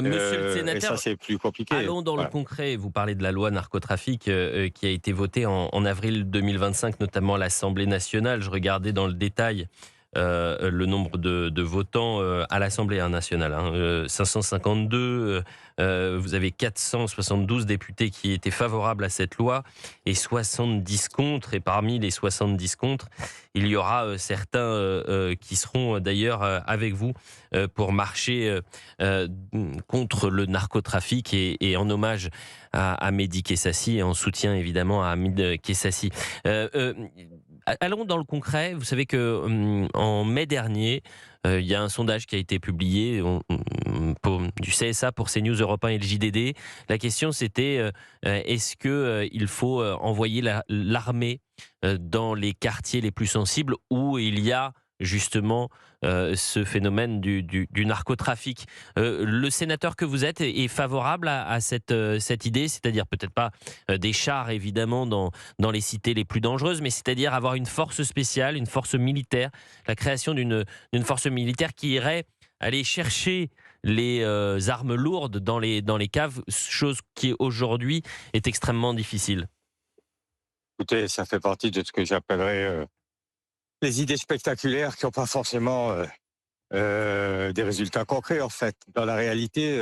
Monsieur le Et ça, sénateur, c'est plus compliqué. allons dans le Voilà. concret. Vous parlez de la loi narcotrafic qui a été votée en avril 2025, notamment à l'Assemblée nationale. Je regardais dans le détail le nombre de votants à l'Assemblée nationale. 552. Vous avez 472 députés qui étaient favorables à cette loi et 70 contre. Et parmi les 70 contre, il y aura certains qui seront d'ailleurs avec vous pour marcher contre le narcotrafic et en hommage à Mehdi Kessassi et en soutien évidemment à Hamid Kessassi. Allons dans le concret. Vous savez que en mai dernier, il y a un sondage qui a été publié du CSA pour CNews, Europe 1 et le JDD. La question c'était est-ce que il faut envoyer l'armée dans les quartiers les plus sensibles où il y a justement ce phénomène du narcotrafic. Le sénateur que vous êtes est favorable à cette idée, c'est-à-dire peut-être pas des chars évidemment dans les cités les plus dangereuses, mais c'est-à-dire avoir une force spéciale, une force militaire, la création d'une force militaire qui irait aller chercher les armes lourdes dans les caves, chose qui aujourd'hui est extrêmement difficile. Écoutez, ça fait partie de ce que j'appellerais les idées spectaculaires qui n'ont pas forcément des résultats concrets, en fait. Dans la réalité,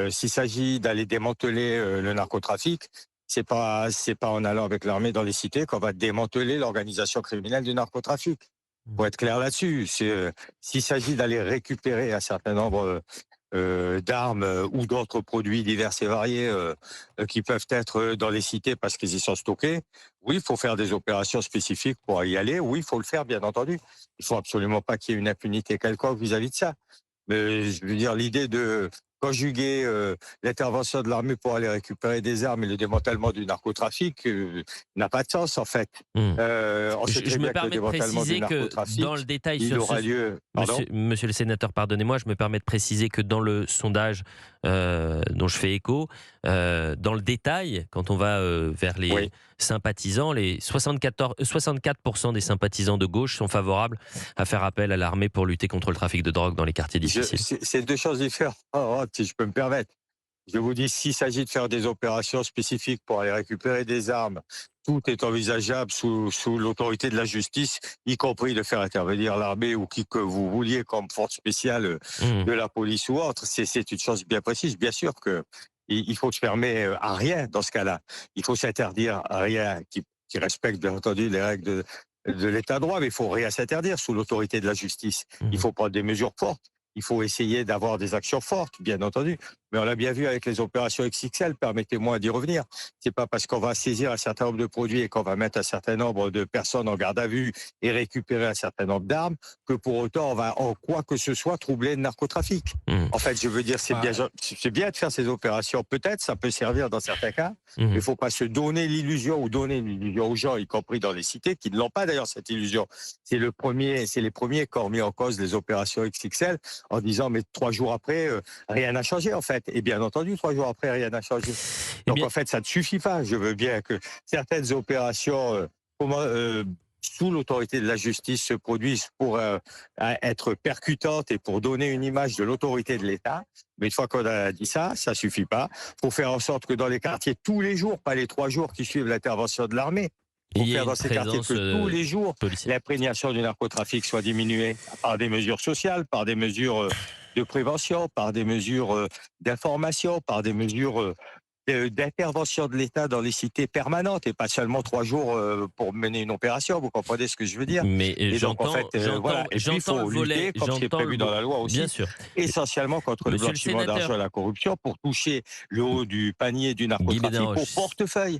s'il s'agit d'aller démanteler le narcotrafic, c'est pas en allant avec l'armée dans les cités qu'on va démanteler l'organisation criminelle du narcotrafic. Pour être clair là-dessus, s'il s'agit d'aller récupérer un certain nombre d'armes ou d'autres produits divers et variés qui peuvent être dans les cités parce qu'ils y sont stockés, oui, il faut faire des opérations spécifiques pour y aller. Oui, il faut le faire, bien entendu. Il faut absolument pas qu'il y ait une impunité quelconque vis-à-vis de ça. Mais je veux dire, l'idée de conjuguer l'intervention de l'armée pour aller récupérer des armes et le démantèlement du narcotrafic n'a pas de sens, en fait. Hmm. On sait Je très me bien que le permets de démantèlement du préciser que dans le narcotrafic, détail il sur ce... aura lieu. Pardon. Monsieur le sénateur, pardonnez-moi, je me permets de préciser que dans le sondage dont je fais écho, dans le détail, quand on va vers les Oui. sympathisants, les 64% des sympathisants de gauche sont favorables à faire appel à l'armée pour lutter contre le trafic de drogue dans les quartiers difficiles. C'est deux choses différentes, si je peux me permettre. Je vous dis, s'il s'agit de faire des opérations spécifiques pour aller récupérer des armes, tout est envisageable sous l'autorité de la justice, y compris de faire intervenir l'armée ou qui que vous vouliez comme force spéciale Mmh. de la police ou autre. C'est une chose bien précise. Bien sûr que il faut se permettre à rien dans ce cas-là. Il faut s'interdire à rien qui respecte bien entendu les règles de l'état de droit, mais il faut rien s'interdire sous l'autorité de la justice. Il Mmh. faut prendre des mesures fortes. Il faut essayer d'avoir des actions fortes, bien entendu. Mais on l'a bien vu avec les opérations XXL, permettez-moi d'y revenir. C'est pas parce qu'on va saisir un certain nombre de produits et qu'on va mettre un certain nombre de personnes en garde à vue et récupérer un certain nombre d'armes que pour autant on va en quoi que ce soit troubler le narcotrafic. Mmh. En fait, je veux dire, Bah, c'est bien de faire ces opérations. Peut-être, ça peut servir dans certains cas, mais Mmh. il faut pas se donner l'illusion ou donner l'illusion aux gens, y compris dans les cités, qui ne l'ont pas d'ailleurs cette illusion. C'est les premiers qui ont mis en cause les opérations XXL en disant mais 3 jours après, rien n'a changé en fait. Et bien entendu, 3 jours après, rien n'a changé. Eh Donc bien, en fait, ça ne suffit pas. Je veux bien que certaines opérations sous l'autorité de la justice se produisent pour être percutantes et pour donner une image de l'autorité de l'État. Mais une fois qu'on a dit ça, ça suffit pas. Il faut faire en sorte que dans les quartiers, tous les jours, pas les 3 jours qui suivent l'intervention de l'armée, il pour y a faire une dans ces quartiers présence que tous les jours, policière. l'imprégnation du narcotrafic soit diminuée par des mesures sociales, par des mesures de prévention, par des mesures d'information, par des mesures d'intervention de l'État dans les cités permanentes et pas seulement 3 jours pour mener une opération. Vous comprenez ce que je veux dire? Mais Et donc, en fait, voilà. Et puis, il j'entends le faut volet, lutter, comme c'est prévu dans la loi bien aussi, sûr. essentiellement contre le Monsieur le blanchiment d'argent sénateur, et la corruption pour toucher le haut du panier du Guy narcotrafic au Bénaroche, portefeuille.